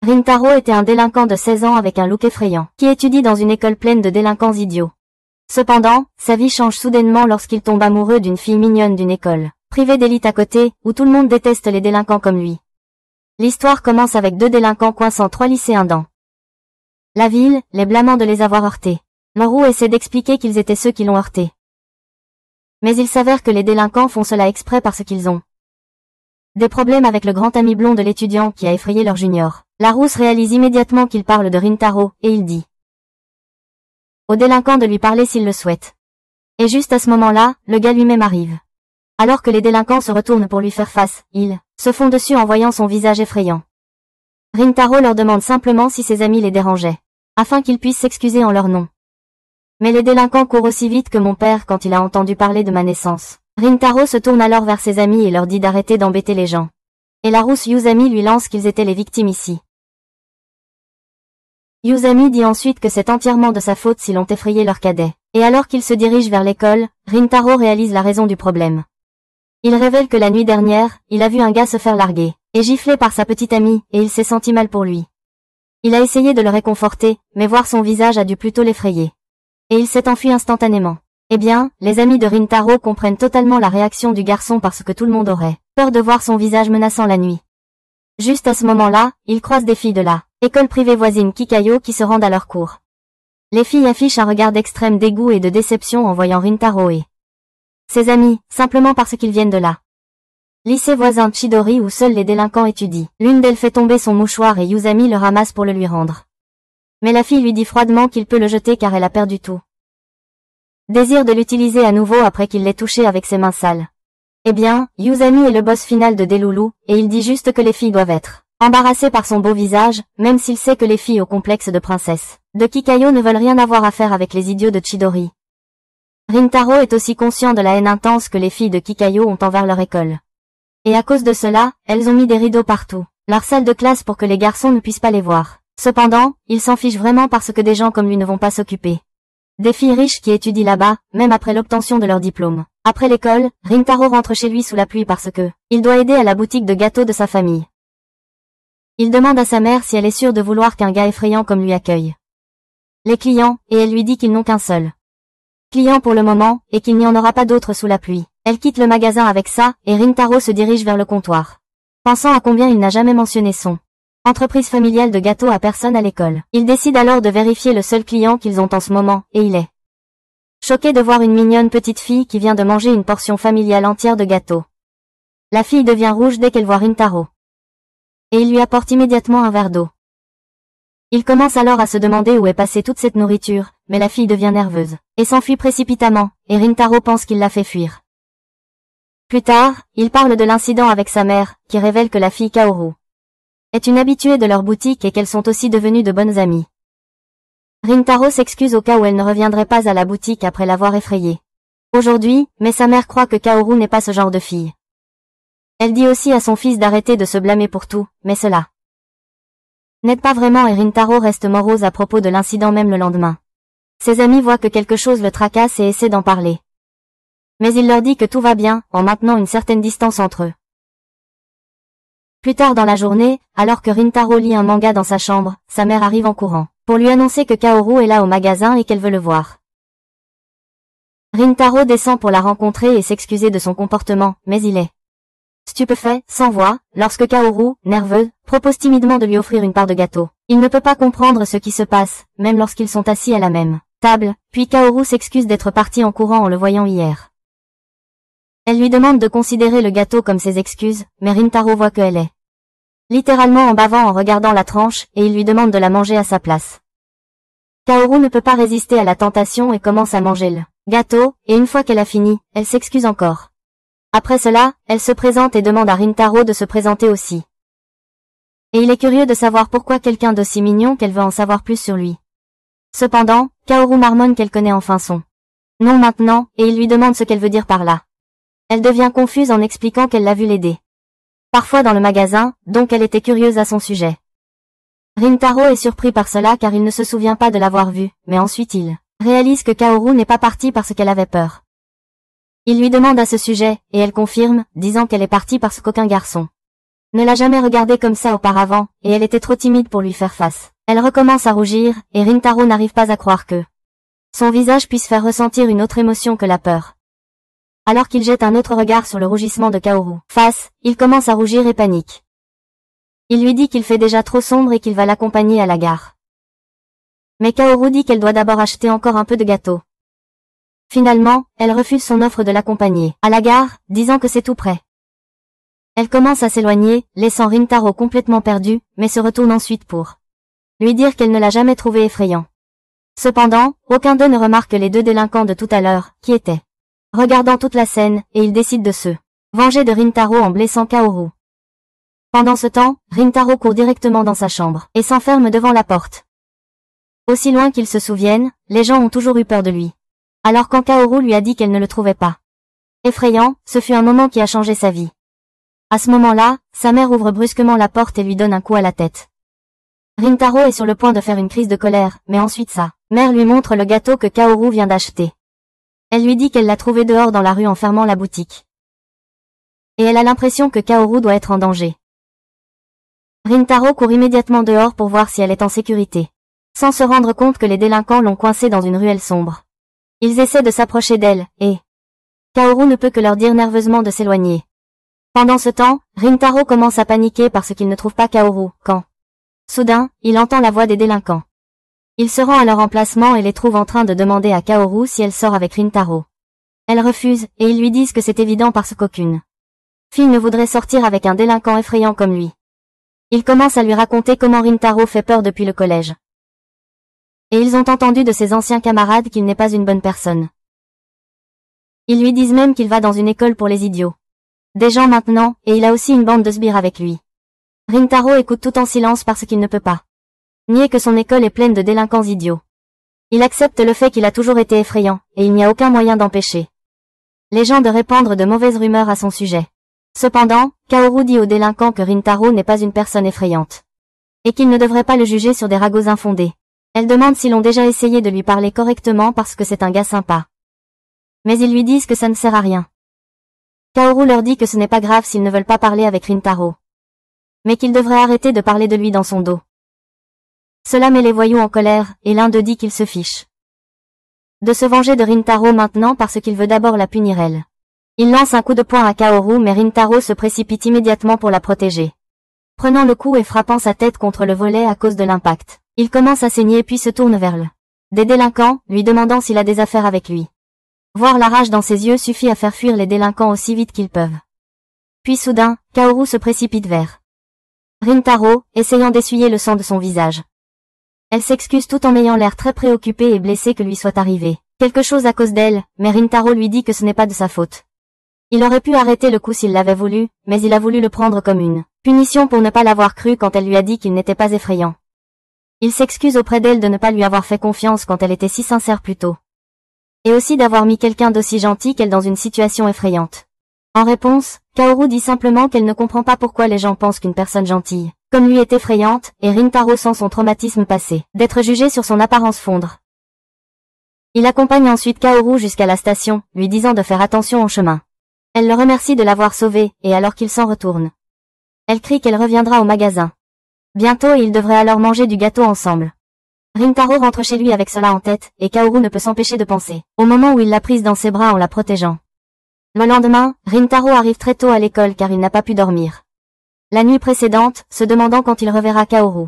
Rintaro était un délinquant de 16 ans avec un look effrayant, qui étudie dans une école pleine de délinquants idiots. Cependant, sa vie change soudainement lorsqu'il tombe amoureux d'une fille mignonne d'une école privée d'élite à côté, où tout le monde déteste les délinquants comme lui. L'histoire commence avec 2 délinquants coinçant 3 lycéens dans la ville, les blâmant de les avoir heurtés. Maru essaie d'expliquer qu'ils étaient ceux qui l'ont heurté. Mais il s'avère que les délinquants font cela exprès parce qu'ils ont des problèmes avec le grand ami blond de l'étudiant qui a effrayé leur junior. La rousse réalise immédiatement qu'il parle de Rintaro, et il dit au délinquant de lui parler s'il le souhaite. Et juste à ce moment-là, le gars lui-même arrive. Alors que les délinquants se retournent pour lui faire face, ils se font dessus en voyant son visage effrayant. Rintaro leur demande simplement si ses amis les dérangeaient, afin qu'ils puissent s'excuser en leur nom. Mais les délinquants courent aussi vite que mon père quand il a entendu parler de ma naissance. Rintaro se tourne alors vers ses amis et leur dit d'arrêter d'embêter les gens. Et la rousse Yuzami lui lance qu'ils étaient les victimes ici. Yuzami dit ensuite que c'est entièrement de sa faute s'ils ont effrayé leur cadet. Et alors qu'il se dirige vers l'école, Rintaro réalise la raison du problème. Il révèle que la nuit dernière, il a vu un gars se faire larguer, et gifler par sa petite amie, et il s'est senti mal pour lui. Il a essayé de le réconforter, mais voir son visage a dû plutôt l'effrayer. Et il s'est enfui instantanément. Eh bien, les amis de Rintaro comprennent totalement la réaction du garçon parce que tout le monde aurait peur de voir son visage menaçant la nuit. Juste à ce moment-là, ils croisent des filles de la école privée voisine Kikayo qui se rendent à leur cours. Les filles affichent un regard d'extrême dégoût et de déception en voyant Rintaro et ses amis, simplement parce qu'ils viennent de là. Lycée voisin Chidori où seuls les délinquants étudient. L'une d'elles fait tomber son mouchoir et Yuzami le ramasse pour le lui rendre. Mais la fille lui dit froidement qu'il peut le jeter car elle a perdu tout désir de l'utiliser à nouveau après qu'il l'ait touché avec ses mains sales. Eh bien, Yuzami est le boss final de Delulu, et il dit juste que les filles doivent être embarrassées par son beau visage, même s'il sait que les filles au complexe de princesse de Kikayo ne veulent rien avoir à faire avec les idiots de Chidori. Rintaro est aussi conscient de la haine intense que les filles de Kikayo ont envers leur école. Et à cause de cela, elles ont mis des rideaux partout, leur salle de classe pour que les garçons ne puissent pas les voir. Cependant, il s'en fiche vraiment parce que des gens comme lui ne vont pas s'occuper des filles riches qui étudient là-bas, même après l'obtention de leur diplôme. Après l'école, Rintaro rentre chez lui sous la pluie parce que il doit aider à la boutique de gâteaux de sa famille. Il demande à sa mère si elle est sûre de vouloir qu'un gars effrayant comme lui accueille les clients, et elle lui dit qu'ils n'ont qu'un seul client pour le moment, et qu'il n'y en aura pas d'autre sous la pluie. Elle quitte le magasin avec ça, et Rintaro se dirige vers le comptoir. Pensant à combien il n'a jamais mentionné son entreprise familiale de gâteaux à personne à l'école. Il décide alors de vérifier le seul client qu'ils ont en ce moment, et il est choqué de voir une mignonne petite fille qui vient de manger une portion familiale entière de gâteaux. La fille devient rouge dès qu'elle voit Rintaro. Et il lui apporte immédiatement un verre d'eau. Il commence alors à se demander où est passée toute cette nourriture, mais la fille devient nerveuse, et s'enfuit précipitamment, et Rintaro pense qu'il l'a fait fuir. Plus tard, il parle de l'incident avec sa mère, qui révèle que la fille Kaoru est une habituée de leur boutique et qu'elles sont aussi devenues de bonnes amies. Rintaro s'excuse au cas où elle ne reviendrait pas à la boutique après l'avoir effrayée aujourd'hui, mais sa mère croit que Kaoru n'est pas ce genre de fille. Elle dit aussi à son fils d'arrêter de se blâmer pour tout, mais cela n'aide pas vraiment et Rintaro reste morose à propos de l'incident même le lendemain. Ses amis voient que quelque chose le tracasse et essaient d'en parler. Mais il leur dit que tout va bien, en maintenant une certaine distance entre eux. Plus tard dans la journée, alors que Rintaro lit un manga dans sa chambre, sa mère arrive en courant, pour lui annoncer que Kaoru est là au magasin et qu'elle veut le voir. Rintaro descend pour la rencontrer et s'excuser de son comportement, mais il est stupéfait, sans voix, lorsque Kaoru, nerveuse, propose timidement de lui offrir une part de gâteau. Il ne peut pas comprendre ce qui se passe, même lorsqu'ils sont assis à la même table, puis Kaoru s'excuse d'être partie en courant en le voyant hier. Elle lui demande de considérer le gâteau comme ses excuses, mais Rintaro voit qu'elle est littéralement en bavant en regardant la tranche, et il lui demande de la manger à sa place. Kaoru ne peut pas résister à la tentation et commence à manger le gâteau, et une fois qu'elle a fini, elle s'excuse encore. Après cela, elle se présente et demande à Rintaro de se présenter aussi. Et il est curieux de savoir pourquoi quelqu'un d'aussi mignon qu'elle veut en savoir plus sur lui. Cependant, Kaoru marmonne qu'elle connaît enfin son nom maintenant, et il lui demande ce qu'elle veut dire par là. Elle devient confuse en expliquant qu'elle l'a vu l'aider parfois dans le magasin, donc elle était curieuse à son sujet. Rintaro est surpris par cela car il ne se souvient pas de l'avoir vu, mais ensuite il réalise que Kaoru n'est pas partie parce qu'elle avait peur. Il lui demande à ce sujet, et elle confirme, disant qu'elle est partie parce qu'aucun garçon ne l'a jamais regardée comme ça auparavant, et elle était trop timide pour lui faire face. Elle recommence à rougir, et Rintaro n'arrive pas à croire que son visage puisse faire ressentir une autre émotion que la peur. Alors qu'il jette un autre regard sur le rougissement de Kaoru, il commence à rougir et panique. Il lui dit qu'il fait déjà trop sombre et qu'il va l'accompagner à la gare. Mais Kaoru dit qu'elle doit d'abord acheter encore un peu de gâteau. Finalement, elle refuse son offre de l'accompagner à la gare, disant que c'est tout près. Elle commence à s'éloigner, laissant Rintaro complètement perdu, mais se retourne ensuite pour lui dire qu'elle ne l'a jamais trouvé effrayant. Cependant, aucun d'eux ne remarque les deux délinquants de tout à l'heure, qui étaient regardant toute la scène, et ils décident de se venger de Rintaro en blessant Kaoru. Pendant ce temps, Rintaro court directement dans sa chambre, et s'enferme devant la porte. Aussi loin qu'ils se souviennent, les gens ont toujours eu peur de lui. Alors quand Kaoru lui a dit qu'elle ne le trouvait pas effrayant, ce fut un moment qui a changé sa vie. À ce moment-là, sa mère ouvre brusquement la porte et lui donne un coup à la tête. Rintaro est sur le point de faire une crise de colère, mais ensuite sa mère lui montre le gâteau que Kaoru vient d'acheter. Elle lui dit qu'elle l'a trouvé dehors dans la rue en fermant la boutique. Et elle a l'impression que Kaoru doit être en danger. Rintaro court immédiatement dehors pour voir si elle est en sécurité, sans se rendre compte que les délinquants l'ont coincée dans une ruelle sombre. Ils essaient de s'approcher d'elle, et Kaoru ne peut que leur dire nerveusement de s'éloigner. Pendant ce temps, Rintaro commence à paniquer parce qu'il ne trouve pas Kaoru, quand soudain, il entend la voix des délinquants. Il se rend à leur emplacement et les trouve en train de demander à Kaoru si elle sort avec Rintaro. Elle refuse, et ils lui disent que c'est évident parce qu'aucune fille ne voudrait sortir avec un délinquant effrayant comme lui. Ils commencent à lui raconter comment Rintaro fait peur depuis le collège. Et ils ont entendu de ses anciens camarades qu'il n'est pas une bonne personne. Ils lui disent même qu'il va dans une école pour les idiots. Des gens maintenant, et il a aussi une bande de sbires avec lui. Rintaro écoute tout en silence parce qu'il ne peut pas nier que son école est pleine de délinquants idiots. Il accepte le fait qu'il a toujours été effrayant, et il n'y a aucun moyen d'empêcher les gens de répandre de mauvaises rumeurs à son sujet. Cependant, Kaoru dit aux délinquants que Rintaro n'est pas une personne effrayante, et qu'ils ne devraient pas le juger sur des ragots infondés. Elle demande s'ils ont déjà essayé de lui parler correctement parce que c'est un gars sympa. Mais ils lui disent que ça ne sert à rien. Kaoru leur dit que ce n'est pas grave s'ils ne veulent pas parler avec Rintaro, mais qu'ils devraient arrêter de parler de lui dans son dos. Cela met les voyous en colère, et l'un d'eux dit qu'il se fiche de se venger de Rintaro maintenant parce qu'il veut d'abord la punir elle. Il lance un coup de poing à Kaoru mais Rintaro se précipite immédiatement pour la protéger, prenant le coup et frappant sa tête contre le volet à cause de l'impact. Il commence à saigner puis se tourne vers des délinquants, lui demandant s'il a des affaires avec lui. Voir la rage dans ses yeux suffit à faire fuir les délinquants aussi vite qu'ils peuvent. Puis soudain, Kaoru se précipite vers Rintaro, essayant d'essuyer le sang de son visage. Elle s'excuse tout en ayant l'air très préoccupée et blessée que lui soit arrivé quelque chose à cause d'elle, mais Rintaro lui dit que ce n'est pas de sa faute. Il aurait pu arrêter le coup s'il l'avait voulu, mais il a voulu le prendre comme une punition pour ne pas l'avoir cru quand elle lui a dit qu'il n'était pas effrayant. Il s'excuse auprès d'elle de ne pas lui avoir fait confiance quand elle était si sincère plus tôt. Et aussi d'avoir mis quelqu'un d'aussi gentil qu'elle dans une situation effrayante. En réponse, Kaoru dit simplement qu'elle ne comprend pas pourquoi les gens pensent qu'une personne gentille comme lui est effrayante, et Rintaro sent son traumatisme passé, d'être jugé sur son apparence fondre. Il accompagne ensuite Kaoru jusqu'à la station, lui disant de faire attention au chemin. Elle le remercie de l'avoir sauvé, et alors qu'il s'en retourne, elle crie qu'elle reviendra au magasin. Bientôt ils devraient alors manger du gâteau ensemble. Rintaro rentre chez lui avec cela en tête, et Kaoru ne peut s'empêcher de penser au moment où il l'a prise dans ses bras en la protégeant. Le lendemain, Rintaro arrive très tôt à l'école car il n'a pas pu dormir la nuit précédente, se demandant quand il reverra Kaoru.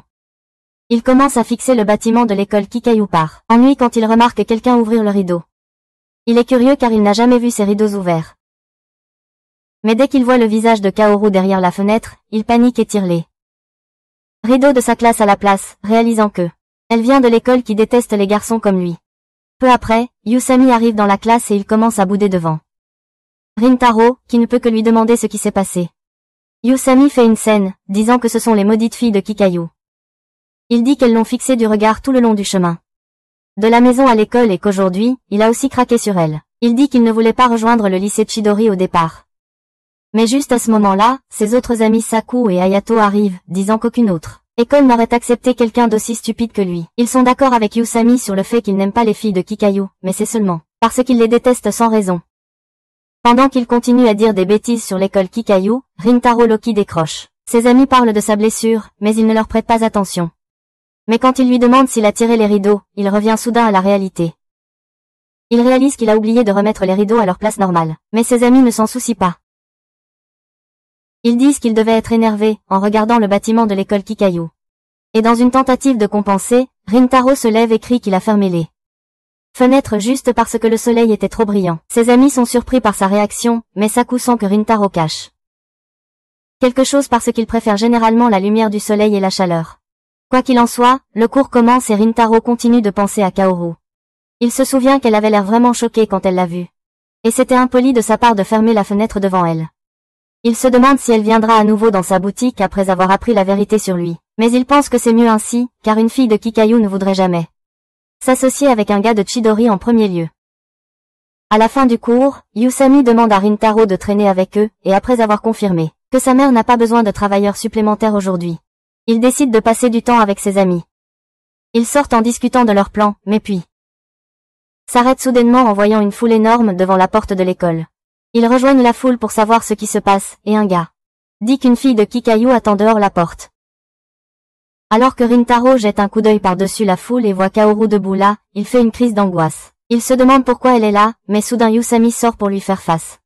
Il commence à fixer le bâtiment de l'école Kikayu par ennui quand il remarque quelqu'un ouvrir le rideau. Il est curieux car il n'a jamais vu ces rideaux ouverts. Mais dès qu'il voit le visage de Kaoru derrière la fenêtre, il panique et tire les rideaux de sa classe à la place, réalisant que elle vient de l'école qui déteste les garçons comme lui. Peu après, Yusami arrive dans la classe et il commence à bouder devant Rintaro, qui ne peut que lui demander ce qui s'est passé. Yusami fait une scène, disant que ce sont les maudites filles de Kikayu. Il dit qu'elles l'ont fixé du regard tout le long du chemin de la maison à l'école et qu'aujourd'hui, il a aussi craqué sur elle. Il dit qu'il ne voulait pas rejoindre le lycée Chidori au départ. Mais juste à ce moment-là, ses autres amis Saku et Hayato arrivent, disant qu'aucune autre école n'aurait accepté quelqu'un d'aussi stupide que lui. Ils sont d'accord avec Yusami sur le fait qu'il n'aime pas les filles de Kikayu, mais c'est seulement parce qu'il les déteste sans raison. Pendant qu'il continue à dire des bêtises sur l'école Kikayu, Rintaro Loki décroche Ses amis parlent de sa blessure, mais il ne leur prête pas attention. Mais quand il lui demande s'il a tiré les rideaux, il revient soudain à la réalité. Il réalise qu'il a oublié de remettre les rideaux à leur place normale, mais ses amis ne s'en soucient pas. Ils disent qu'il devait être énervé, en regardant le bâtiment de l'école Kikayu. Et dans une tentative de compenser, Rintaro se lève et crie qu'il a fermé les fenêtres juste parce que le soleil était trop brillant. Ses amis sont surpris par sa réaction, mais Saku sent que Rintaro cache quelque chose parce qu'il préfère généralement la lumière du soleil et la chaleur. Quoi qu'il en soit, le cours commence et Rintaro continue de penser à Kaoru. Il se souvient qu'elle avait l'air vraiment choquée quand elle l'a vue. Et c'était impoli de sa part de fermer la fenêtre devant elle. Il se demande si elle viendra à nouveau dans sa boutique après avoir appris la vérité sur lui. Mais il pense que c'est mieux ainsi, car une fille de Kikayu ne voudrait jamais s'associer avec un gars de Chidori en premier lieu. À la fin du cours, Yusami demande à Rintaro de traîner avec eux, et après avoir confirmé que sa mère n'a pas besoin de travailleurs supplémentaires aujourd'hui, il décide de passer du temps avec ses amis. Ils sortent en discutant de leurs plans, mais puis s'arrêtent soudainement en voyant une foule énorme devant la porte de l'école. Ils rejoignent la foule pour savoir ce qui se passe, et un gars dit qu'une fille de Kikayu attend dehors la porte. Alors que Rintaro jette un coup d'œil par-dessus la foule et voit Kaoru debout là, il fait une crise d'angoisse. Il se demande pourquoi elle est là, mais soudain Yusami sort pour lui faire face.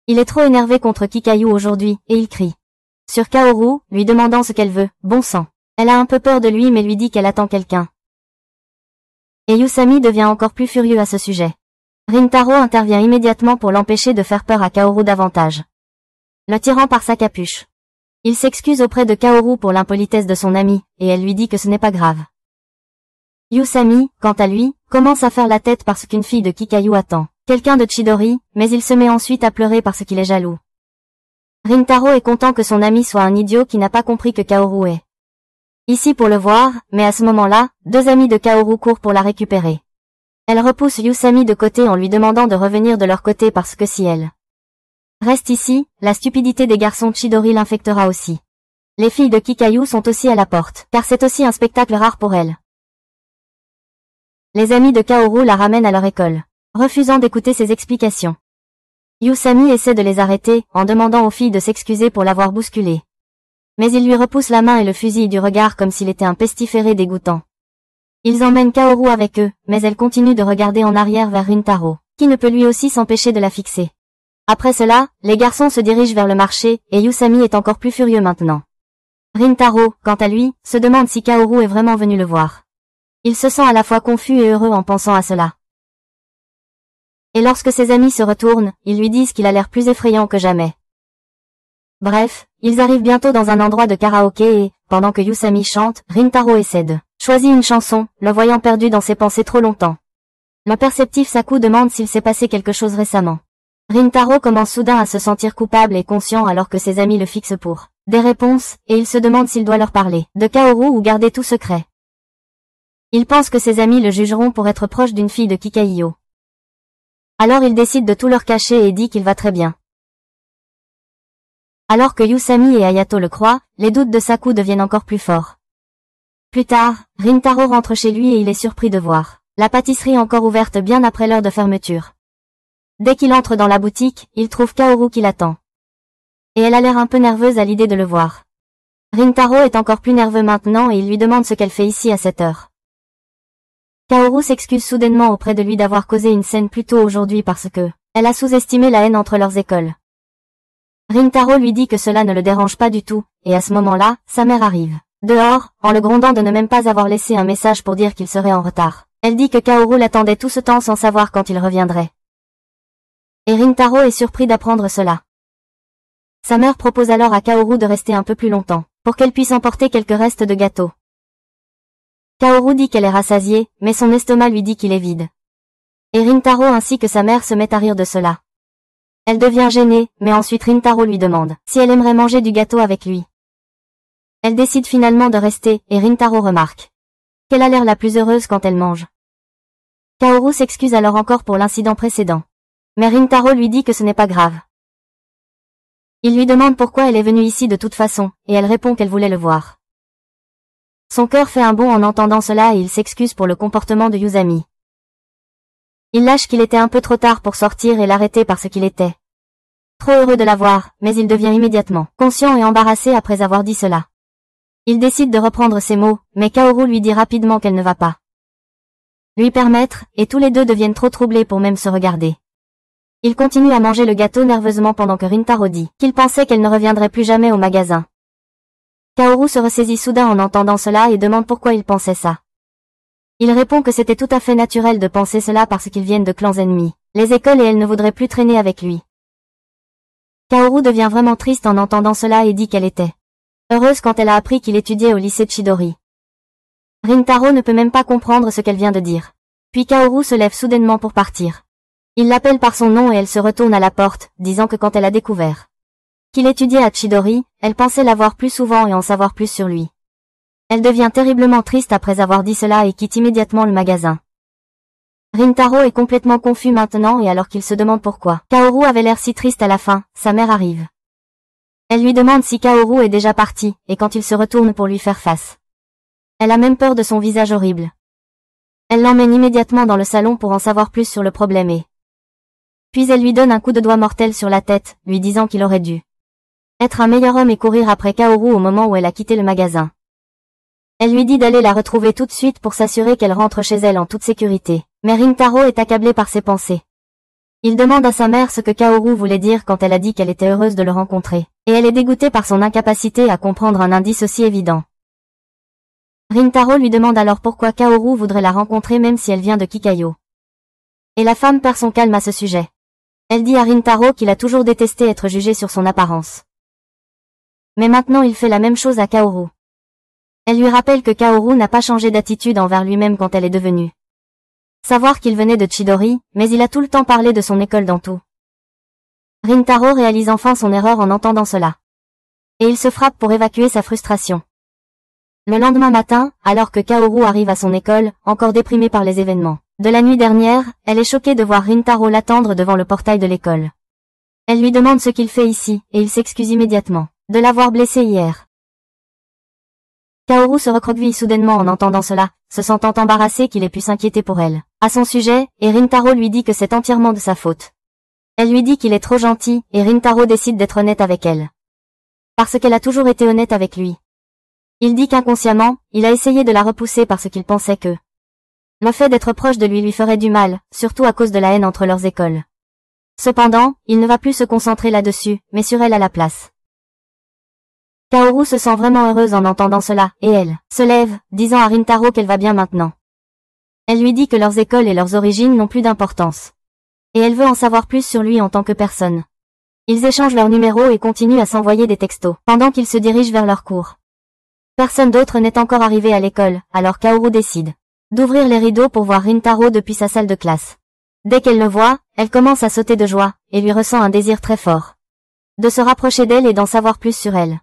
Il est trop énervé contre Kikayu aujourd'hui, et il crie sur Kaoru, lui demandant ce qu'elle veut. Bon sang. Elle a un peu peur de lui mais lui dit qu'elle attend quelqu'un. Et Yusami devient encore plus furieux à ce sujet. Rintaro intervient immédiatement pour l'empêcher de faire peur à Kaoru davantage, le tirant par sa capuche. Il s'excuse auprès de Kaoru pour l'impolitesse de son amie, et elle lui dit que ce n'est pas grave. Yusami, quant à lui, commence à faire la tête parce qu'une fille de Kikayu attend quelqu'un de Chidori, mais il se met ensuite à pleurer parce qu'il est jaloux. Rintaro est content que son ami soit un idiot qui n'a pas compris que Kaoru est ici pour le voir, mais à ce moment-là, deux amis de Kaoru courent pour la récupérer. Elle repousse Yusami de côté en lui demandant de revenir de leur côté parce que si elle reste ici, la stupidité des garçons Chidori l'infectera aussi. Les filles de Kikayu sont aussi à la porte, car c'est aussi un spectacle rare pour elles. Les amis de Kaoru la ramènent à leur école, refusant d'écouter ses explications. Yusami essaie de les arrêter, en demandant aux filles de s'excuser pour l'avoir bousculée. Mais il lui repousse la main et le fusille du regard comme s'il était un pestiféré dégoûtant. Ils emmènent Kaoru avec eux, mais elle continue de regarder en arrière vers Rintaro, qui ne peut lui aussi s'empêcher de la fixer. Après cela, les garçons se dirigent vers le marché, et Yusami est encore plus furieux maintenant. Rintaro, quant à lui, se demande si Kaoru est vraiment venu le voir. Il se sent à la fois confus et heureux en pensant à cela. Et lorsque ses amis se retournent, ils lui disent qu'il a l'air plus effrayant que jamais. Bref, ils arrivent bientôt dans un endroit de karaoké et, pendant que Yusami chante, Rintaro essaie de choisir une chanson, le voyant perdu dans ses pensées trop longtemps. Le perceptif Saku demande s'il s'est passé quelque chose récemment. Rintaro commence soudain à se sentir coupable et conscient alors que ses amis le fixent pour des réponses, et il se demande s'il doit leur parler de Kaoru ou garder tout secret. Il pense que ses amis le jugeront pour être proche d'une fille de Kikaio. Alors il décide de tout leur cacher et dit qu'il va très bien. Alors que Yusami et Ayato le croient, les doutes de Saku deviennent encore plus forts. Plus tard, Rintaro rentre chez lui et il est surpris de voir la pâtisserie encore ouverte bien après l'heure de fermeture. Dès qu'il entre dans la boutique, il trouve Kaoru qui l'attend. Et elle a l'air un peu nerveuse à l'idée de le voir. Rintaro est encore plus nerveux maintenant et il lui demande ce qu'elle fait ici à cette heure. Kaoru s'excuse soudainement auprès de lui d'avoir causé une scène plus tôt aujourd'hui parce que elle a sous-estimé la haine entre leurs écoles. Rintaro lui dit que cela ne le dérange pas du tout, et à ce moment-là, sa mère arrive dehors, en le grondant de ne même pas avoir laissé un message pour dire qu'il serait en retard. Elle dit que Kaoru l'attendait tout ce temps sans savoir quand il reviendrait. Et Rintaro est surpris d'apprendre cela. Sa mère propose alors à Kaoru de rester un peu plus longtemps, pour qu'elle puisse emporter quelques restes de gâteau. Kaoru dit qu'elle est rassasiée, mais son estomac lui dit qu'il est vide. Et Rintaro ainsi que sa mère se mettent à rire de cela. Elle devient gênée, mais ensuite Rintaro lui demande si elle aimerait manger du gâteau avec lui. Elle décide finalement de rester, et Rintaro remarque qu'elle a l'air la plus heureuse quand elle mange. Kaoru s'excuse alors encore pour l'incident précédent. Mais Rintaro lui dit que ce n'est pas grave. Il lui demande pourquoi elle est venue ici de toute façon, et elle répond qu'elle voulait le voir. Son cœur fait un bond en entendant cela et il s'excuse pour le comportement de Yusami. Il lâche qu'il était un peu trop tard pour sortir et l'arrêter parce qu'il était trop heureux de la voir, mais il devient immédiatement conscient et embarrassé après avoir dit cela. Il décide de reprendre ses mots, mais Kaoru lui dit rapidement qu'elle ne va pas lui permettre, et tous les deux deviennent trop troublés pour même se regarder. Il continue à manger le gâteau nerveusement pendant que Rintaro dit qu'il pensait qu'elle ne reviendrait plus jamais au magasin. Kaoru se ressaisit soudain en entendant cela et demande pourquoi il pensait ça. Il répond que c'était tout à fait naturel de penser cela parce qu'ils viennent de clans ennemis, les écoles et elle ne voudrait plus traîner avec lui. Kaoru devient vraiment triste en entendant cela et dit qu'elle était heureuse quand elle a appris qu'il étudiait au lycée Chidori. Rintaro ne peut même pas comprendre ce qu'elle vient de dire. Puis Kaoru se lève soudainement pour partir. Il l'appelle par son nom et elle se retourne à la porte, disant que quand elle a découvert qu'il étudiait à Chidori, elle pensait l'avoir plus souvent et en savoir plus sur lui. Elle devient terriblement triste après avoir dit cela et quitte immédiatement le magasin. Rintaro est complètement confus maintenant et alors qu'il se demande pourquoi Kaoru avait l'air si triste à la fin, sa mère arrive. Elle lui demande si Kaoru est déjà parti, et quand il se retourne pour lui faire face. Elle a même peur de son visage horrible. Elle l'emmène immédiatement dans le salon pour en savoir plus sur le problème et puis elle lui donne un coup de doigt mortel sur la tête, lui disant qu'il aurait dû être un meilleur homme et courir après Kaoru au moment où elle a quitté le magasin. Elle lui dit d'aller la retrouver tout de suite pour s'assurer qu'elle rentre chez elle en toute sécurité, mais Rintaro est accablé par ses pensées. Il demande à sa mère ce que Kaoru voulait dire quand elle a dit qu'elle était heureuse de le rencontrer, et elle est dégoûtée par son incapacité à comprendre un indice aussi évident. Rintaro lui demande alors pourquoi Kaoru voudrait la rencontrer même si elle vient de Kikayo. Et la femme perd son calme à ce sujet. Elle dit à Rintaro qu'il a toujours détesté être jugé sur son apparence. Mais maintenant il fait la même chose à Kaoru. Elle lui rappelle que Kaoru n'a pas changé d'attitude envers lui-même quand elle est devenue savoir qu'il venait de Chidori, mais il a tout le temps parlé de son école dans tout. Rintaro réalise enfin son erreur en entendant cela. Et il se frappe pour évacuer sa frustration. Le lendemain matin, alors que Kaoru arrive à son école, encore déprimée par les événements de la nuit dernière, elle est choquée de voir Rintaro l'attendre devant le portail de l'école. Elle lui demande ce qu'il fait ici, et il s'excuse immédiatement de l'avoir blessée hier. Kaoru se recroqueville soudainement en entendant cela, se sentant embarrassée qu'il ait pu s'inquiéter pour elle à son sujet, et Rintaro lui dit que c'est entièrement de sa faute. Elle lui dit qu'il est trop gentil, et Rintaro décide d'être honnête avec elle. Parce qu'elle a toujours été honnête avec lui. Il dit qu'inconsciemment, il a essayé de la repousser parce qu'il pensait que le fait d'être proche de lui ferait du mal, surtout à cause de la haine entre leurs écoles. Cependant, il ne va plus se concentrer là-dessus, mais sur elle à la place. Kaoru se sent vraiment heureuse en entendant cela, et elle se lève, disant à Rintaro qu'elle va bien maintenant. Elle lui dit que leurs écoles et leurs origines n'ont plus d'importance. Et elle veut en savoir plus sur lui en tant que personne. Ils échangent leurs numéros et continuent à s'envoyer des textos, pendant qu'ils se dirigent vers leur cours. Personne d'autre n'est encore arrivé à l'école, alors Kaoru décide d'ouvrir les rideaux pour voir Rintaro depuis sa salle de classe. Dès qu'elle le voit, elle commence à sauter de joie, et lui ressent un désir très fort de se rapprocher d'elle et d'en savoir plus sur elle.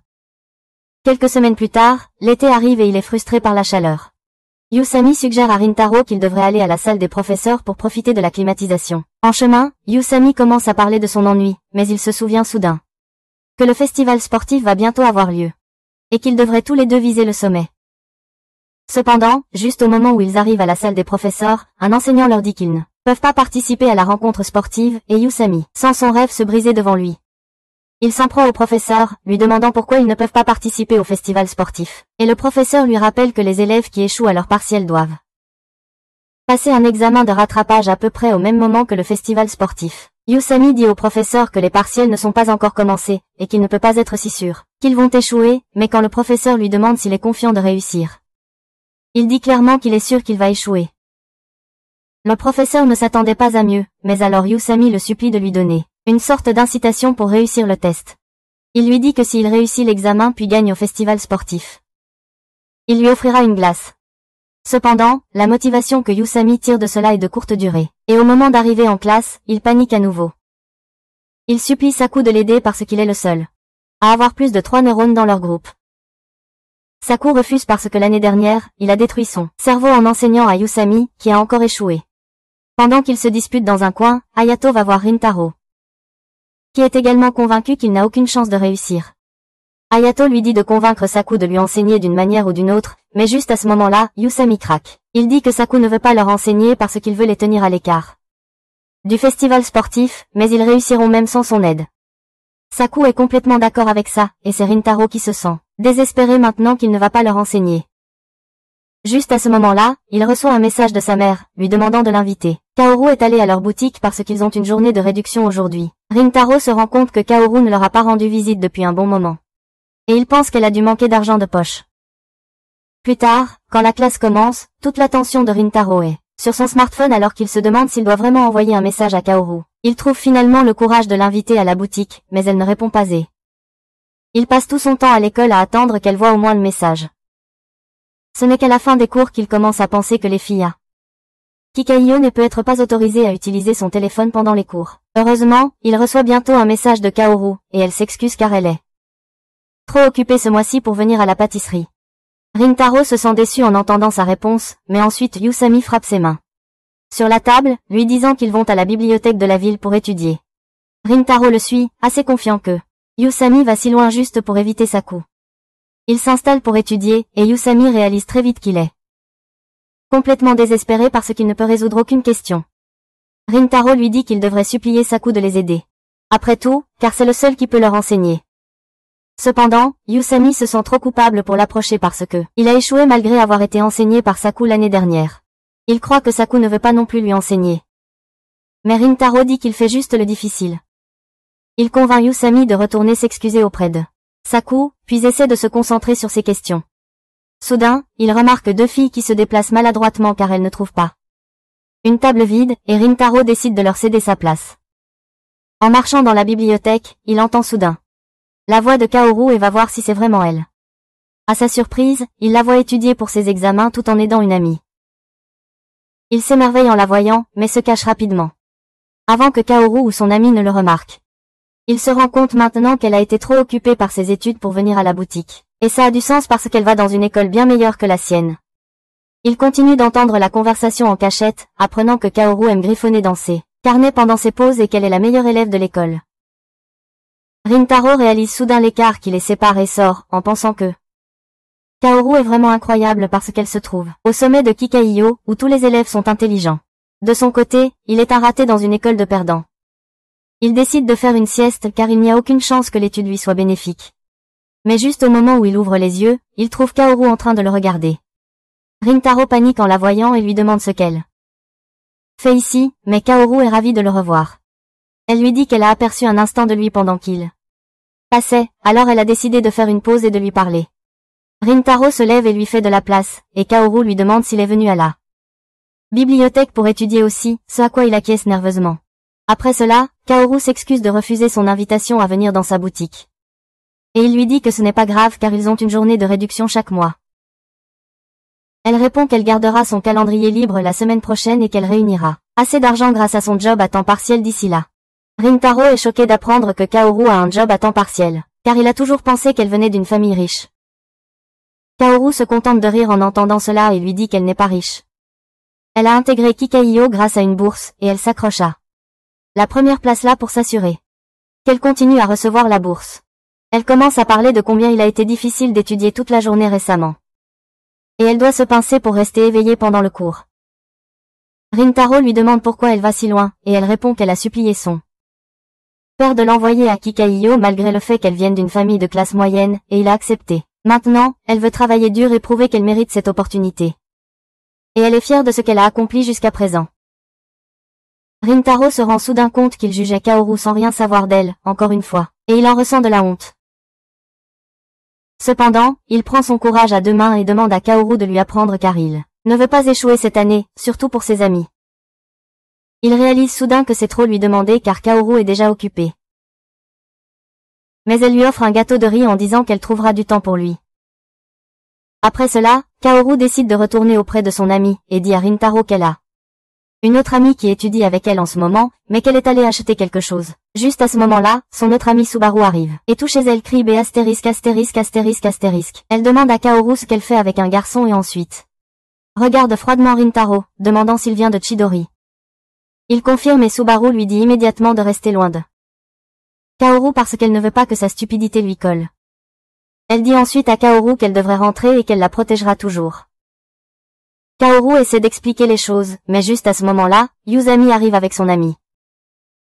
Quelques semaines plus tard, l'été arrive et il est frustré par la chaleur. Yusami suggère à Rintaro qu'il devrait aller à la salle des professeurs pour profiter de la climatisation. En chemin, Yusami commence à parler de son ennui, mais il se souvient soudain que le festival sportif va bientôt avoir lieu. Et qu'ils devraient tous les deux viser le sommet. Cependant, juste au moment où ils arrivent à la salle des professeurs, un enseignant leur dit qu'ils ne peuvent pas participer à la rencontre sportive, et Yusami sent son rêve se briser devant lui. Il s'en prend au professeur, lui demandant pourquoi ils ne peuvent pas participer au festival sportif. Et le professeur lui rappelle que les élèves qui échouent à leur partiel doivent passer un examen de rattrapage à peu près au même moment que le festival sportif. Yusami dit au professeur que les partiels ne sont pas encore commencés, et qu'il ne peut pas être si sûr qu'ils vont échouer, mais quand le professeur lui demande s'il est confiant de réussir, il dit clairement qu'il est sûr qu'il va échouer. Le professeur ne s'attendait pas à mieux, mais alors Yusami le supplie de lui donner une sorte d'incitation pour réussir le test. Il lui dit que s'il réussit l'examen puis gagne au festival sportif, il lui offrira une glace. Cependant, la motivation que Yusami tire de cela est de courte durée, et au moment d'arriver en classe, il panique à nouveau. Il supplie Saku de l'aider parce qu'il est le seul à avoir plus de 3 neurones dans leur groupe. Saku refuse parce que l'année dernière, il a détruit son cerveau en enseignant à Yusami, qui a encore échoué. Pendant qu'ils se disputent dans un coin, Hayato va voir Rintaro, qui est également convaincu qu'il n'a aucune chance de réussir. Hayato lui dit de convaincre Saku de lui enseigner d'une manière ou d'une autre, mais juste à ce moment-là, Yusami craque. Il dit que Saku ne veut pas leur enseigner parce qu'il veut les tenir à l'écart du festival sportif, mais ils réussiront même sans son aide. Saku est complètement d'accord avec ça, et c'est Rintaro qui se sent désespéré maintenant qu'il ne va pas leur enseigner. Juste à ce moment-là, il reçoit un message de sa mère, lui demandant de l'inviter. Kaoru est allé à leur boutique parce qu'ils ont une journée de réduction aujourd'hui. Rintaro se rend compte que Kaoru ne leur a pas rendu visite depuis un bon moment. Et il pense qu'elle a dû manquer d'argent de poche. Plus tard, quand la classe commence, toute l'attention de Rintaro est sur son smartphone alors qu'il se demande s'il doit vraiment envoyer un message à Kaoru. Il trouve finalement le courage de l'inviter à la boutique, mais elle ne répond pas et il passe tout son temps à l'école à attendre qu'elle voie au moins le message. Ce n'est qu'à la fin des cours qu'il commence à penser que les filles à Kikaiyo ne peut être pas autorisée à utiliser son téléphone pendant les cours. Heureusement, il reçoit bientôt un message de Kaoru, et elle s'excuse car elle est trop occupée ce mois-ci pour venir à la pâtisserie. Rintaro se sent déçu en entendant sa réponse, mais ensuite Yusami frappe ses mains sur la table, lui disant qu'ils vont à la bibliothèque de la ville pour étudier. Rintaro le suit, assez confiant que Yusami va si loin juste pour éviter Saku. Il s'installe pour étudier, et Yusami réalise très vite qu'il est complètement désespéré parce qu'il ne peut résoudre aucune question. Rintaro lui dit qu'il devrait supplier Saku de les aider. Après tout, car c'est le seul qui peut leur enseigner. Cependant, Yusami se sent trop coupable pour l'approcher parce que il a échoué malgré avoir été enseigné par Saku l'année dernière. Il croit que Saku ne veut pas non plus lui enseigner. Mais Rintaro dit qu'il fait juste le difficile. Il convainc Yusami de retourner s'excuser auprès de Saku, puis essaie de se concentrer sur ses questions. Soudain, il remarque deux filles qui se déplacent maladroitement car elles ne trouvent pas une table vide, et Rintaro décide de leur céder sa place. En marchant dans la bibliothèque, il entend soudain la voix de Kaoru et va voir si c'est vraiment elle. À sa surprise, il la voit étudier pour ses examens tout en aidant une amie. Il s'émerveille en la voyant, mais se cache rapidement. Avant que Kaoru ou son ami ne le remarque. Il se rend compte maintenant qu'elle a été trop occupée par ses études pour venir à la boutique. Et ça a du sens parce qu'elle va dans une école bien meilleure que la sienne. Il continue d'entendre la conversation en cachette, apprenant que Kaoru aime griffonner dans ses carnets pendant ses pauses et qu'elle est la meilleure élève de l'école. Rintaro réalise soudain l'écart qui les sépare et sort, en pensant que Kaoru est vraiment incroyable parce qu'elle se trouve au sommet de Kikaiyo, où tous les élèves sont intelligents. De son côté, il est un raté dans une école de perdants. Il décide de faire une sieste car il n'y a aucune chance que l'étude lui soit bénéfique. Mais juste au moment où il ouvre les yeux, il trouve Kaoru en train de le regarder. Rintaro panique en la voyant et lui demande ce qu'elle fait ici, mais Kaoru est ravie de le revoir. Elle lui dit qu'elle a aperçu un instant de lui pendant qu'il passait, alors elle a décidé de faire une pause et de lui parler. Rintaro se lève et lui fait de la place, et Kaoru lui demande s'il est venu à la bibliothèque pour étudier aussi, ce à quoi il acquiesce nerveusement. Après cela, Kaoru s'excuse de refuser son invitation à venir dans sa boutique. Et il lui dit que ce n'est pas grave car ils ont une journée de réduction chaque mois. Elle répond qu'elle gardera son calendrier libre la semaine prochaine et qu'elle réunira assez d'argent grâce à son job à temps partiel d'ici là. Rintaro est choqué d'apprendre que Kaoru a un job à temps partiel, car il a toujours pensé qu'elle venait d'une famille riche. Kaoru se contente de rire en entendant cela et lui dit qu'elle n'est pas riche. Elle a intégré Kikaiyo grâce à une bourse et elle s'accroche à la première place là pour s'assurer qu'elle continue à recevoir la bourse. Elle commence à parler de combien il a été difficile d'étudier toute la journée récemment. Et elle doit se pincer pour rester éveillée pendant le cours. Rintaro lui demande pourquoi elle va si loin, et elle répond qu'elle a supplié son père de l'envoyer à Kikaiyo malgré le fait qu'elle vienne d'une famille de classe moyenne, et il a accepté. Maintenant, elle veut travailler dur et prouver qu'elle mérite cette opportunité. Et elle est fière de ce qu'elle a accompli jusqu'à présent. Rintaro se rend soudain compte qu'il jugeait Kaoru sans rien savoir d'elle, encore une fois, et il en ressent de la honte. Cependant, il prend son courage à deux mains et demande à Kaoru de lui apprendre car il ne veut pas échouer cette année, surtout pour ses amis. Il réalise soudain que c'est trop lui demander car Kaoru est déjà occupée. Mais elle lui offre un gâteau de riz en disant qu'elle trouvera du temps pour lui. Après cela, Kaoru décide de retourner auprès de son amie, et dit à Rintaro qu'elle a une autre amie qui étudie avec elle en ce moment, mais qu'elle est allée acheter quelque chose. Juste à ce moment-là, son autre amie Subaru arrive, et tout chez elle crie B astérisque astérisque astérisque astérisque. Elle demande à Kaoru ce qu'elle fait avec un garçon et ensuite regarde froidement Rintaro, demandant s'il vient de Chidori. Il confirme et Subaru lui dit immédiatement de rester loin de Kaoru parce qu'elle ne veut pas que sa stupidité lui colle. Elle dit ensuite à Kaoru qu'elle devrait rentrer et qu'elle la protégera toujours. Kaoru essaie d'expliquer les choses, mais juste à ce moment-là, Yuzami arrive avec son ami.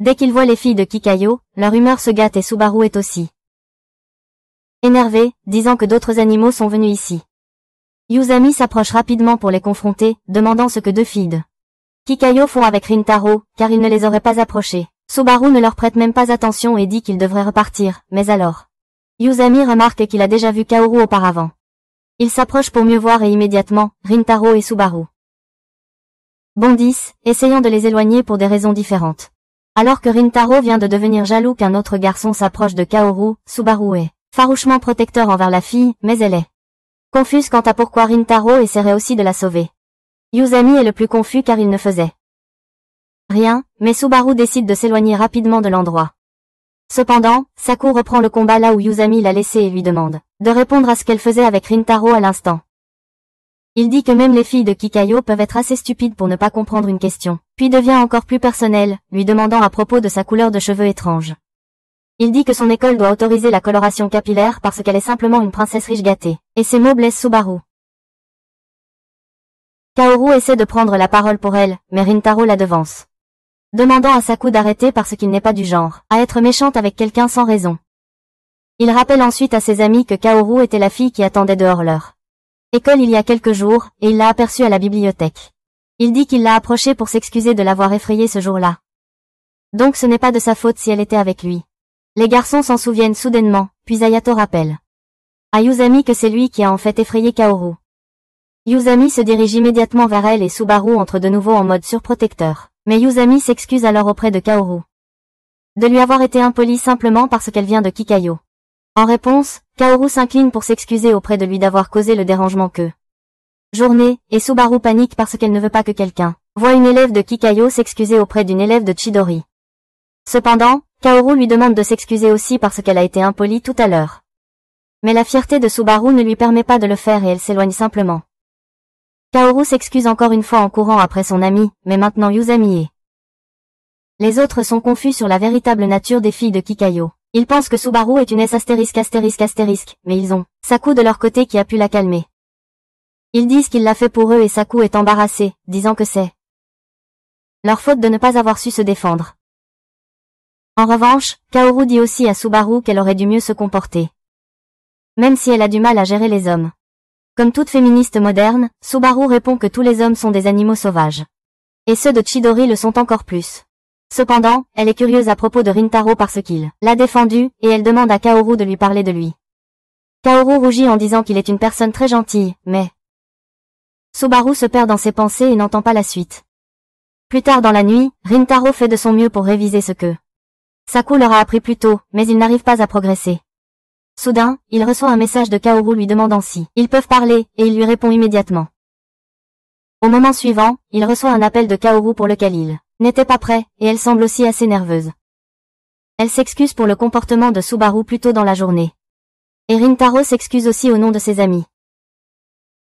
Dès qu'ils voient les filles de Kikayo, leur humeur se gâte et Subaru est aussi énervé, disant que d'autres animaux sont venus ici. Yuzami s'approche rapidement pour les confronter, demandant ce que deux filles de Kikayo font avec Rintaro, car il ne les aurait pas approchées. Subaru ne leur prête même pas attention et dit qu'il devrait repartir, mais alors Yuzami remarque qu'il a déjà vu Kaoru auparavant. Il s'approche pour mieux voir et immédiatement, Rintaro et Subaru bondissent, essayant de les éloigner pour des raisons différentes. Alors que Rintaro vient de devenir jaloux qu'un autre garçon s'approche de Kaoru, Subaru est farouchement protecteur envers la fille, mais elle est confuse quant à pourquoi Rintaro essaierait aussi de la sauver. Yuzami est le plus confus car il ne faisait rien, mais Subaru décide de s'éloigner rapidement de l'endroit. Cependant, Saku reprend le combat là où Yuzami l'a laissé et lui demande de répondre à ce qu'elle faisait avec Rintaro à l'instant. Il dit que même les filles de Kikayo peuvent être assez stupides pour ne pas comprendre une question, puis devient encore plus personnel, lui demandant à propos de sa couleur de cheveux étrange. Il dit que son école doit autoriser la coloration capillaire parce qu'elle est simplement une princesse riche gâtée, et ces mots blessent Subaru. Kaoru essaie de prendre la parole pour elle, mais Rintaro la devance, demandant à Saku d'arrêter parce qu'il n'est pas du genre à être méchante avec quelqu'un sans raison. Il rappelle ensuite à ses amis que Kaoru était la fille qui attendait dehors leur école il y a quelques jours, et il l'a aperçue à la bibliothèque. Il dit qu'il l'a approchée pour s'excuser de l'avoir effrayée ce jour-là. Donc ce n'est pas de sa faute si elle était avec lui. Les garçons s'en souviennent soudainement, puis Ayato rappelle à Yuzami que c'est lui qui a en fait effrayé Kaoru. Yuzami se dirige immédiatement vers elle et Subaru entre de nouveau en mode surprotecteur. Mais Yuzami s'excuse alors auprès de Kaoru de lui avoir été impoli simplement parce qu'elle vient de Kikayo. En réponse, Kaoru s'incline pour s'excuser auprès de lui d'avoir causé le dérangement que journée, et Subaru panique parce qu'elle ne veut pas que quelqu'un voit une élève de Kikayo s'excuser auprès d'une élève de Chidori. Cependant, Kaoru lui demande de s'excuser aussi parce qu'elle a été impolie tout à l'heure. Mais la fierté de Subaru ne lui permet pas de le faire et elle s'éloigne simplement. Kaoru s'excuse encore une fois en courant après son ami, mais maintenant Yuzami est. Les autres sont confus sur la véritable nature des filles de Kikayo. Ils pensent que Subaru est une S*****, mais ils ont Saku de leur côté qui a pu la calmer. Ils disent qu'il l'a fait pour eux et Saku est embarrassé, disant que c'est leur faute de ne pas avoir su se défendre. En revanche, Kaoru dit aussi à Subaru qu'elle aurait dû mieux se comporter, même si elle a du mal à gérer les hommes. Comme toute féministe moderne, Subaru répond que tous les hommes sont des animaux sauvages. Et ceux de Chidori le sont encore plus. Cependant, elle est curieuse à propos de Rintaro parce qu'il l'a défendu, et elle demande à Kaoru de lui parler de lui. Kaoru rougit en disant qu'il est une personne très gentille, mais Subaru se perd dans ses pensées et n'entend pas la suite. Plus tard dans la nuit, Rintaro fait de son mieux pour réviser ce que Saku leur a appris plus tôt, mais il n'arrive pas à progresser. Soudain, il reçoit un message de Kaoru lui demandant si ils peuvent parler, et il lui répond immédiatement. Au moment suivant, il reçoit un appel de Kaoru pour lequel il n'était pas prêt, et elle semble aussi assez nerveuse. Elle s'excuse pour le comportement de Subaru plus tôt dans la journée. Et Rintaro s'excuse aussi au nom de ses amis.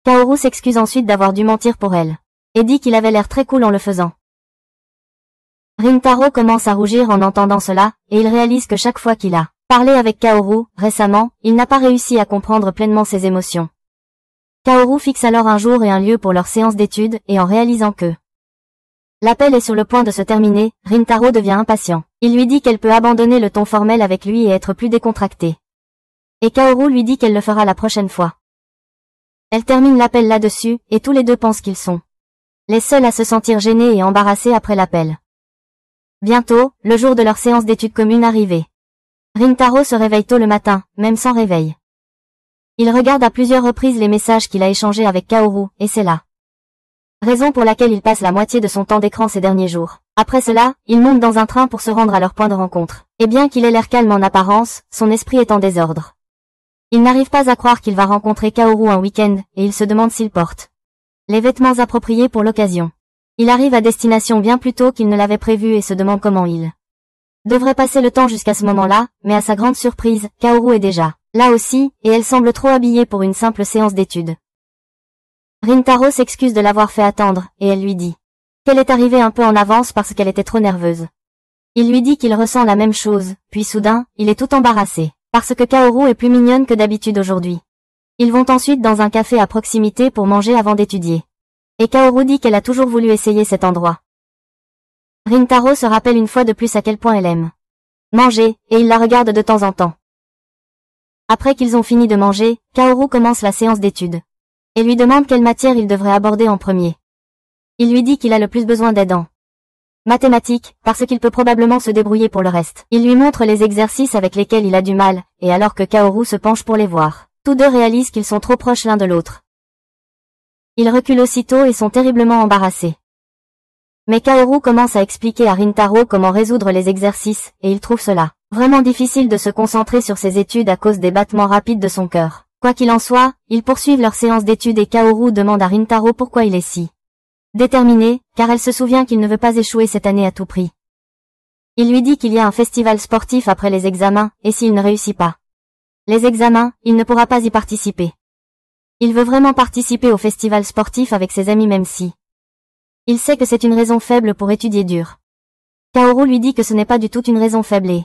Kaoru s'excuse ensuite d'avoir dû mentir pour elle, et dit qu'il avait l'air très cool en le faisant. Rintaro commence à rougir en entendant cela, et il réalise que chaque fois qu'il a parlé avec Kaoru, récemment, il n'a pas réussi à comprendre pleinement ses émotions. Kaoru fixe alors un jour et un lieu pour leur séance d'études, et en réalisant que l'appel est sur le point de se terminer, Rintaro devient impatient. Il lui dit qu'elle peut abandonner le ton formel avec lui et être plus décontractée. Et Kaoru lui dit qu'elle le fera la prochaine fois. Elle termine l'appel là-dessus, et tous les deux pensent qu'ils sont les seuls à se sentir gênés et embarrassés après l'appel. Bientôt, le jour de leur séance d'études commune arrivait. Rintaro se réveille tôt le matin, même sans réveil. Il regarde à plusieurs reprises les messages qu'il a échangés avec Kaoru, et c'est la raison pour laquelle il passe la moitié de son temps d'écran ces derniers jours. Après cela, il monte dans un train pour se rendre à leur point de rencontre. Et bien qu'il ait l'air calme en apparence, son esprit est en désordre. Il n'arrive pas à croire qu'il va rencontrer Kaoru un week-end, et il se demande s'il porte les vêtements appropriés pour l'occasion. Il arrive à destination bien plus tôt qu'il ne l'avait prévu et se demande comment il devrait passer le temps jusqu'à ce moment-là, mais à sa grande surprise, Kaoru est déjà là aussi, et elle semble trop habillée pour une simple séance d'études. Rintaro s'excuse de l'avoir fait attendre, et elle lui dit qu'elle est arrivée un peu en avance parce qu'elle était trop nerveuse. Il lui dit qu'il ressent la même chose, puis soudain, il est tout embarrassé, parce que Kaoru est plus mignonne que d'habitude aujourd'hui. Ils vont ensuite dans un café à proximité pour manger avant d'étudier. Et Kaoru dit qu'elle a toujours voulu essayer cet endroit. Rintaro se rappelle une fois de plus à quel point elle aime manger, et il la regarde de temps en temps. Après qu'ils ont fini de manger, Kaoru commence la séance d'études. Et lui demande quelle matière il devrait aborder en premier. Il lui dit qu'il a le plus besoin d'aide en mathématiques, parce qu'il peut probablement se débrouiller pour le reste. Il lui montre les exercices avec lesquels il a du mal, et alors que Kaoru se penche pour les voir, tous deux réalisent qu'ils sont trop proches l'un de l'autre. Ils reculent aussitôt et sont terriblement embarrassés. Mais Kaoru commence à expliquer à Rintaro comment résoudre les exercices, et il trouve cela vraiment difficile de se concentrer sur ses études à cause des battements rapides de son cœur. Quoi qu'il en soit, ils poursuivent leur séance d'études et Kaoru demande à Rintaro pourquoi il est si déterminé, car elle se souvient qu'il ne veut pas échouer cette année à tout prix. Il lui dit qu'il y a un festival sportif après les examens, et s'il ne réussit pas les examens, il ne pourra pas y participer. Il veut vraiment participer au festival sportif avec ses amis même si il sait que c'est une raison faible pour étudier dur. Kaoru lui dit que ce n'est pas du tout une raison faible et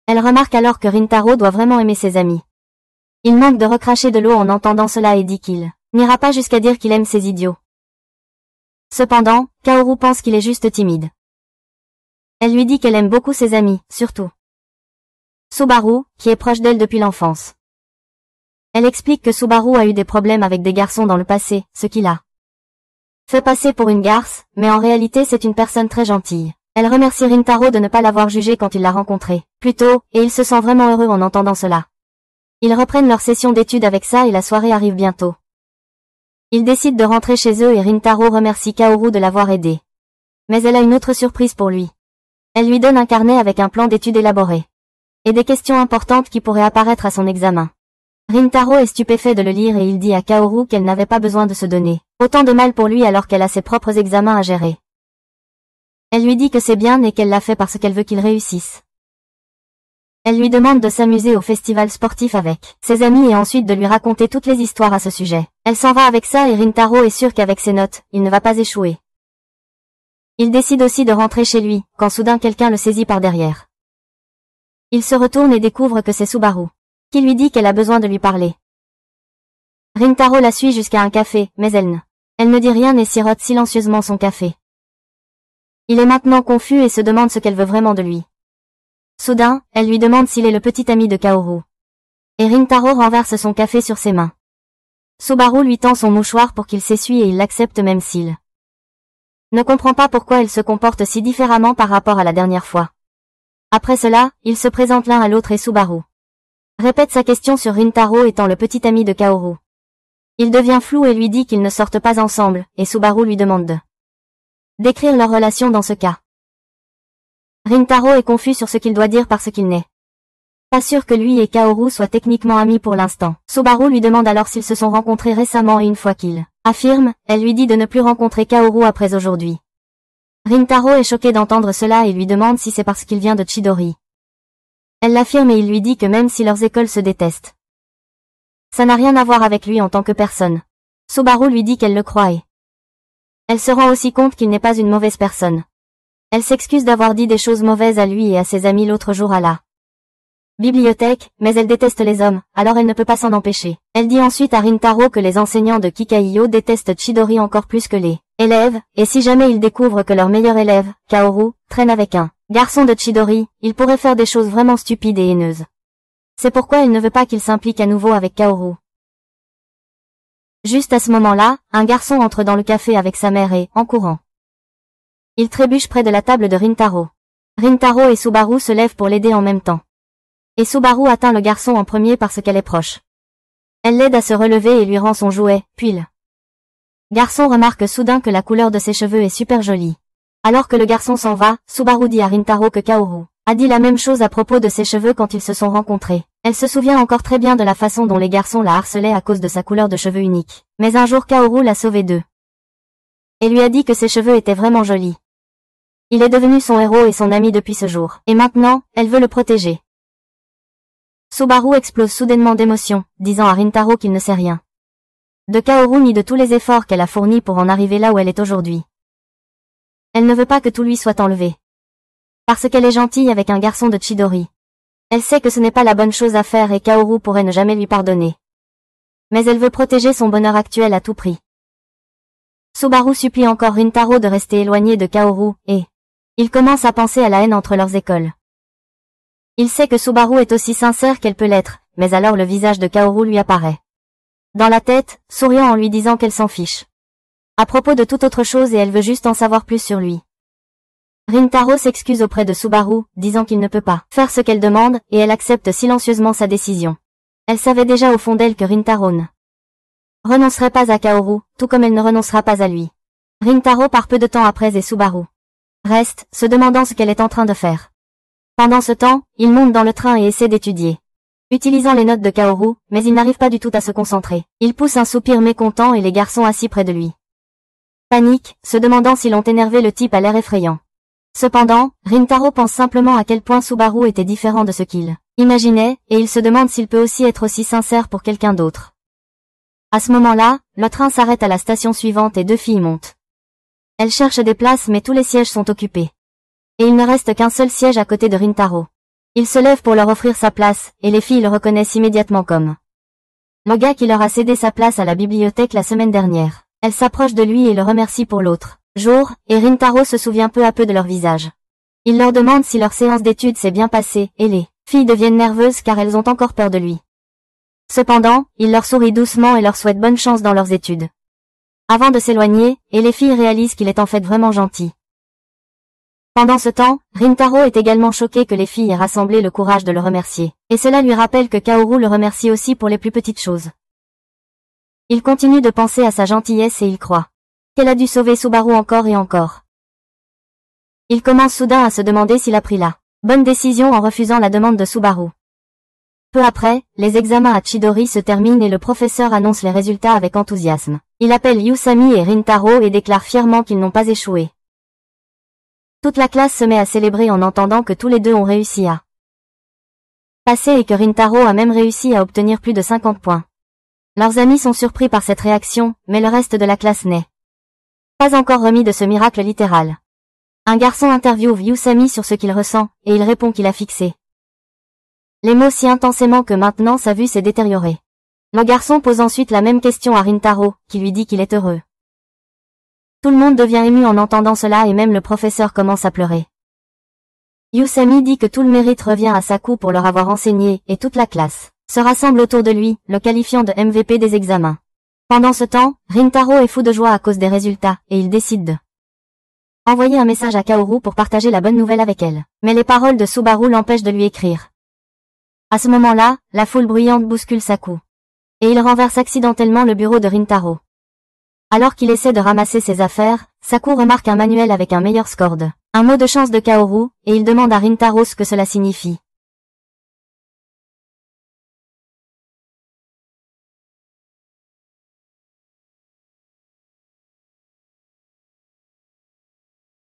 elle remarque alors que Rintaro doit vraiment aimer ses amis. Il manque de recracher de l'eau en entendant cela et dit qu'il n'ira pas jusqu'à dire qu'il aime ses idiots. Cependant, Kaoru pense qu'il est juste timide. Elle lui dit qu'elle aime beaucoup ses amis, surtout Subaru, qui est proche d'elle depuis l'enfance. Elle explique que Subaru a eu des problèmes avec des garçons dans le passé, ce qui l'a fait passer pour une garce, mais en réalité c'est une personne très gentille. Elle remercie Rintaro de ne pas l'avoir jugé quand il l'a rencontré plus tôt, et il se sent vraiment heureux en entendant cela. Ils reprennent leur session d'études avec ça et la soirée arrive bientôt. Ils décident de rentrer chez eux et Rintaro remercie Kaoru de l'avoir aidé. Mais elle a une autre surprise pour lui. Elle lui donne un carnet avec un plan d'études élaboré. Et des questions importantes qui pourraient apparaître à son examen. Rintaro est stupéfait de le lire et il dit à Kaoru qu'elle n'avait pas besoin de se donner autant de mal pour lui alors qu'elle a ses propres examens à gérer. Elle lui dit que c'est bien et qu'elle l'a fait parce qu'elle veut qu'il réussisse. Elle lui demande de s'amuser au festival sportif avec ses amis et ensuite de lui raconter toutes les histoires à ce sujet. Elle s'en va avec ça et Rintaro est sûr qu'avec ses notes, il ne va pas échouer. Il décide aussi de rentrer chez lui, quand soudain quelqu'un le saisit par derrière. Il se retourne et découvre que c'est Subaru, qui lui dit qu'elle a besoin de lui parler. Rintaro la suit jusqu'à un café, mais elle ne dit rien et sirote silencieusement son café. Il est maintenant confus et se demande ce qu'elle veut vraiment de lui. Soudain, elle lui demande s'il est le petit ami de Kaoru. Et Rintaro renverse son café sur ses mains. Subaru lui tend son mouchoir pour qu'il s'essuie et il l'accepte même s'il ne comprend pas pourquoi elle se comporte si différemment par rapport à la dernière fois. Après cela, ils se présentent l'un à l'autre et Subaru répète sa question sur Rintaro étant le petit ami de Kaoru. Il devient flou et lui dit qu'ils ne sortent pas ensemble, et Subaru lui demande de décrire leur relation dans ce cas. Rintaro est confus sur ce qu'il doit dire parce qu'il n'est pas sûr que lui et Kaoru soient techniquement amis pour l'instant. Subaru lui demande alors s'ils se sont rencontrés récemment et une fois qu'il affirme, elle lui dit de ne plus rencontrer Kaoru après aujourd'hui. Rintaro est choqué d'entendre cela et lui demande si c'est parce qu'il vient de Chidori. Elle l'affirme et il lui dit que même si leurs écoles se détestent, ça n'a rien à voir avec lui en tant que personne. Subaru lui dit qu'elle le croit et elle se rend aussi compte qu'il n'est pas une mauvaise personne. Elle s'excuse d'avoir dit des choses mauvaises à lui et à ses amis l'autre jour à la bibliothèque, mais elle déteste les hommes, alors elle ne peut pas s'en empêcher. Elle dit ensuite à Rintaro que les enseignants de Kikaiyo détestent Chidori encore plus que les élèves, et si jamais ils découvrent que leur meilleur élève, Kaoru, traîne avec un garçon de Chidori, il pourrait faire des choses vraiment stupides et haineuses. C'est pourquoi elle ne veut pas qu'il s'implique à nouveau avec Kaoru. Juste à ce moment-là, un garçon entre dans le café avec sa mère et, en courant, il trébuche près de la table de Rintaro. Rintaro et Subaru se lèvent pour l'aider en même temps. Et Subaru atteint le garçon en premier parce qu'elle est proche. Elle l'aide à se relever et lui rend son jouet, puis le garçon remarque soudain que la couleur de ses cheveux est super jolie. Alors que le garçon s'en va, Subaru dit à Rintaro que Kaoru a dit la même chose à propos de ses cheveux quand ils se sont rencontrés. Elle se souvient encore très bien de la façon dont les garçons la harcelaient à cause de sa couleur de cheveux unique. Mais un jour Kaoru l'a sauvée d'eux. Et lui a dit que ses cheveux étaient vraiment jolis. Il est devenu son héros et son ami depuis ce jour. Et maintenant, elle veut le protéger. Subaru explose soudainement d'émotion, disant à Rintaro qu'il ne sait rien de Kaoru ni de tous les efforts qu'elle a fournis pour en arriver là où elle est aujourd'hui. Elle ne veut pas que tout lui soit enlevé. Parce qu'elle est gentille avec un garçon de Chidori. Elle sait que ce n'est pas la bonne chose à faire et Kaoru pourrait ne jamais lui pardonner. Mais elle veut protéger son bonheur actuel à tout prix. Subaru supplie encore Rintaro de rester éloigné de Kaoru, et Il commence à penser à la haine entre leurs écoles. Il sait que Subaru est aussi sincère qu'elle peut l'être, mais alors le visage de Kaoru lui apparaît. Dans la tête, souriant en lui disant qu'elle s'en fiche. À propos de toute autre chose et elle veut juste en savoir plus sur lui. Rintaro s'excuse auprès de Subaru, disant qu'il ne peut pas faire ce qu'elle demande, et elle accepte silencieusement sa décision. Elle savait déjà au fond d'elle que Rintaro ne renoncerait pas à Kaoru, tout comme elle ne renoncera pas à lui. Rintaro part peu de temps après et Subaru reste, se demandant ce qu'elle est en train de faire. Pendant ce temps, il monte dans le train et essaie d'étudier. Utilisant les notes de Kaoru, mais il n'arrive pas du tout à se concentrer. Il pousse un soupir mécontent et les garçons assis près de lui paniquent, se demandant s'ils ont énervé le type à l'air effrayant. Cependant, Rintaro pense simplement à quel point Subaru était différent de ce qu'il imaginait, et il se demande s'il peut aussi être aussi sincère pour quelqu'un d'autre. À ce moment-là, le train s'arrête à la station suivante et deux filles montent. Elles cherchent des places mais tous les sièges sont occupés. Et il ne reste qu'un seul siège à côté de Rintaro. Il se lève pour leur offrir sa place, et les filles le reconnaissent immédiatement comme le gars qui leur a cédé sa place à la bibliothèque la semaine dernière. Elles s'approchent de lui et le remercient pour l'autre jour, et Rintaro se souvient peu à peu de leur visage. Il leur demande si leur séance d'études s'est bien passée, et les filles deviennent nerveuses car elles ont encore peur de lui. Cependant, il leur sourit doucement et leur souhaite bonne chance dans leurs études. Avant de s'éloigner, et les filles réalisent qu'il est en fait vraiment gentil. Pendant ce temps, Rintaro est également choqué que les filles aient rassemblé le courage de le remercier, et cela lui rappelle que Kaoru le remercie aussi pour les plus petites choses. Il continue de penser à sa gentillesse et il croit qu'elle a dû sauver Subaru encore et encore. Il commence soudain à se demander s'il a pris la bonne décision en refusant la demande de Subaru. Peu après, les examens à Chidori se terminent et le professeur annonce les résultats avec enthousiasme. Il appelle Yusami et Rintaro et déclare fièrement qu'ils n'ont pas échoué. Toute la classe se met à célébrer en entendant que tous les deux ont réussi à passer et que Rintaro a même réussi à obtenir plus de 50 points. Leurs amis sont surpris par cette réaction, mais le reste de la classe n'est pas encore remis de ce miracle littéral. Un garçon interviewe Yusami sur ce qu'il ressent, et il répond qu'il a fixé les mots si intensément que maintenant sa vue s'est détériorée. Le garçon pose ensuite la même question à Rintaro, qui lui dit qu'il est heureux. Tout le monde devient ému en entendant cela et même le professeur commence à pleurer. Yusami dit que tout le mérite revient à Saku pour leur avoir enseigné, et toute la classe se rassemble autour de lui, le qualifiant de MVP des examens. Pendant ce temps, Rintaro est fou de joie à cause des résultats, et il décide de envoyer un message à Kaoru pour partager la bonne nouvelle avec elle. Mais les paroles de Subaru l'empêchent de lui écrire. À ce moment-là, la foule bruyante bouscule Saku. Et il renverse accidentellement le bureau de Rintaro. Alors qu'il essaie de ramasser ses affaires, Saku remarque un manuel avec un meilleur score de un mot de chance de Kaoru, et il demande à Rintaro ce que cela signifie.